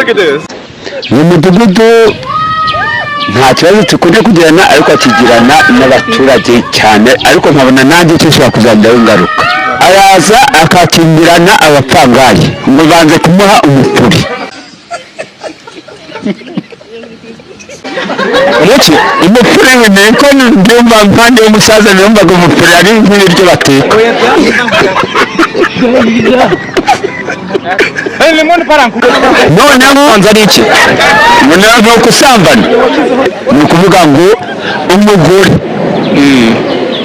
like this. Mu mudugudu nta kibazo tukunda kugirana ariko akigirana n'abaturage cyane ariko nkabona nanjye cyashobora kuzajya ngaruka araza akakingirana abapangayi ngo banze kumuha umupuri Uretse umupuri w'imene ko ndumva mpande y'umusaza numvaga umupuri ari nk'ibiryo bateka noneho nza n'iki noneho kusambana ni ukuvuga ngo umugore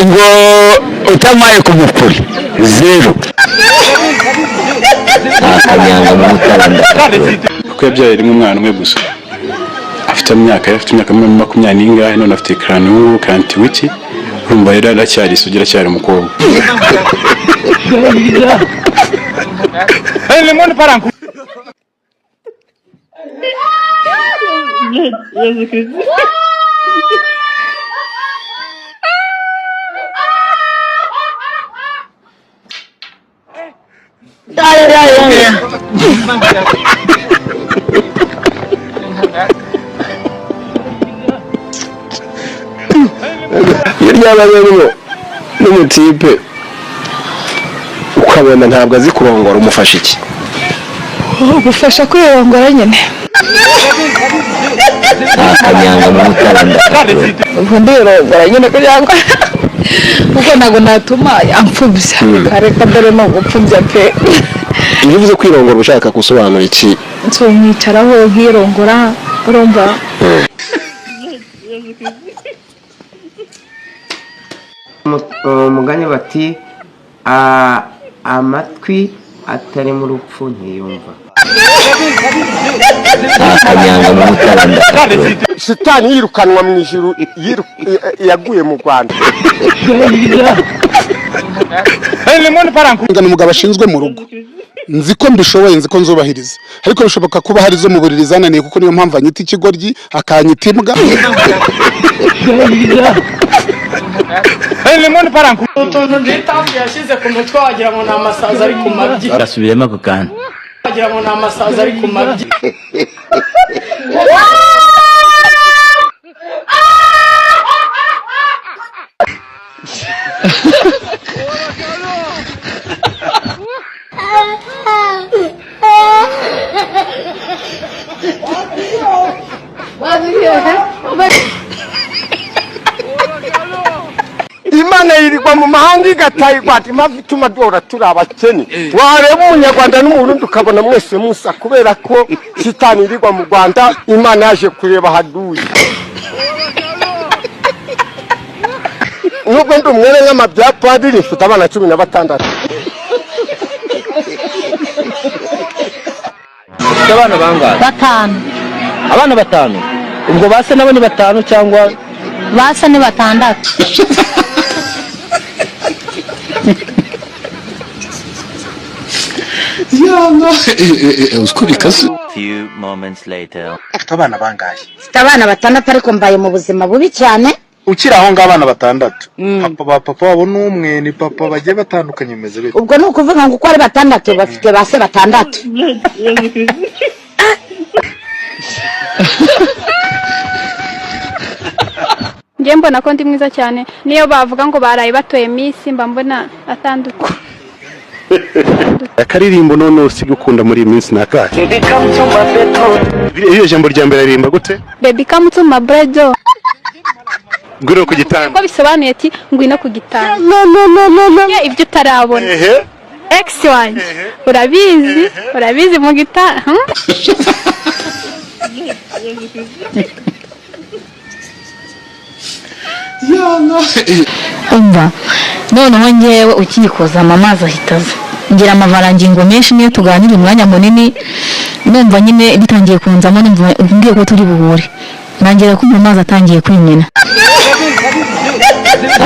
ngo utamaye ku mupuri zero kuko yabyaye rimwe umwana umwe gusa afite imyaka 20 n'ingahe none afite crânio kanti wiki urumva rero aracyari sugira cyari umukobwa lemon paranku Yaryabanye n'umutipe ukabona ntabwo azi kurongora umufasha iki gufasha kwirongora nyine akanyanga mu mutaranda ubu ndirongora nyine kugira ngo kuko ntabwo natuma amfubya kareka dore no gupfubya pe iyo uvuze kwirongora ushaka gusobanura iki nsumwicaraho nkirongora urumva umugani bati amatwi atari mu rupfu ntiyumva akanyanga mu mutaranda Shitani yirukanwa mu ijuru yaguye mu Rwanda lemon paranku ngana umugabo ashinzwe mu rugo nzi ko mbishoboye nzi ko nzubahiriza ariko bishoboka kuba hari zo mu buriri zananiye kuko niyo mpamvu anyita ikigoryi akanyita imbwa lemon paranku utuntu nditafu yashize ku mutwe wagira ngo ni amasaza ari ku mabyi gasubiremo ako kantu wagira ngo ni amasaza ari ku mabyi Imana yirirwa mu mahanga igatayirwa ati mpamvu ituma duhora turi abakene wareba umunyarwanda n'umurundi ukabona mwese musa kubera ko shitani yirirwa mu Rwanda Imana yaje kureba haduye nubwo ndi umwere nk'amabya padiri mfite abana 16 abana bangahe 5 abana 5 ubwo base nabo ni 5 cyangwa basa ni 6 usko bikaze Few moments later. abana bangahe abana 6 ariko mbaye mu buzima bubi cyane ukira aho ngabana 6 papa wabo n'umwe ni papa bagiye batandukanye meze bite ubwo ni ukuvuga ngo uko ari 6 bafite base 6 Nje mbona ko ndi mwiza cyane niyo bavuga ngo baraye batoye Miss mba mbona atandukanye akaririmbo none usiga ukunda muri minsi nakaje iyo jambo rya mbere ririmba gute Baby come to my bredo ngwino ku gitanda ko bisobanuye ati ngwino ku gitanda no ibyo utarabona ex wanjye urabizi mu gitanda umva noneho ngewe ukikoza amazi ahitaza ngira amavarangingo menshi niyo tuganira umwanya munini numva nyine bitangiye kunzamo numva ngiye ko turi buhure nangira ko amazi atangiye kwimena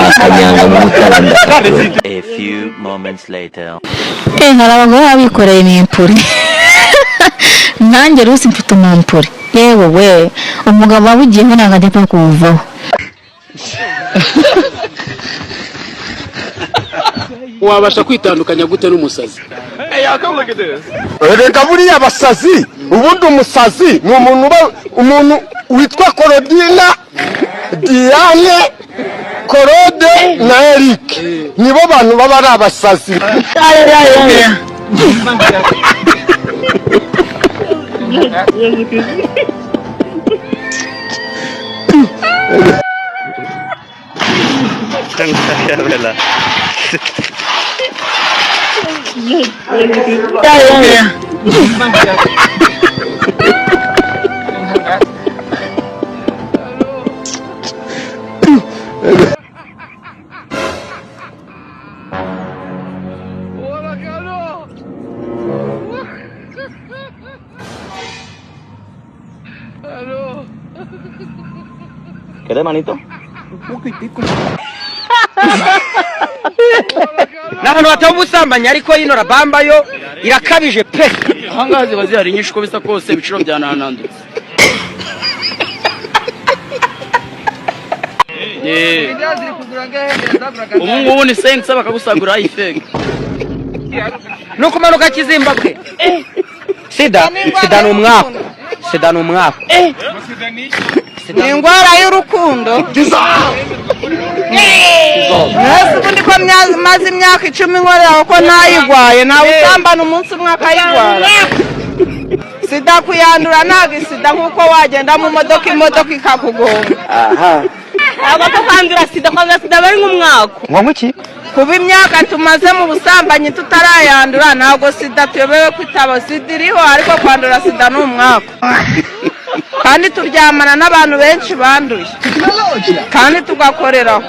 akanyanga mu mutaranda A few moments later. harabagore abikoreye impuri nanjye rusi mfite umumpuri yewe we umugabo wabugiyeho nanga ndeka kuvaho wabasha kwitandukanya gute n'umusazi? Erega buriya abasazi ubundi umusazi ni umuntu witwa Korodina, Diane, Korode na Eric, nibo bantu baba ari abasazi. ¿Querés, manito? N'abantu bataba ubusambanyi ariko yino rabamba yo irakabije pe. Ahangaha ziba zihari nyinshi uko bisa kose ibiciro byananandutse. Ubu ngubu ni sense bakagusagura ifenge. Nuko manuka Kizimbabwe. Sida ni umwaka. Sida ni umwaka. Ni ingwara y'urukundo. Nasi ubundi ko maze imyaka 10 nkorera ko ntayigwaye nawe usambana umunsi umwe akayigwara. Sida kuyandura ntabwo sida nkuko wagenda mu modoka imodoka ikakugonga. Aha. Aba kwandura sida kwa sida bari nk'umwaka. Ngo iki? Kuba imyaka tumaze mu busambanyi tutarayandura ntabwo sida tuyobewe kwitaba sida iriho ariko kwandura sida ni umwaka. Kandi turyamana n'abantu benshi banduye kandi tugakoreraho.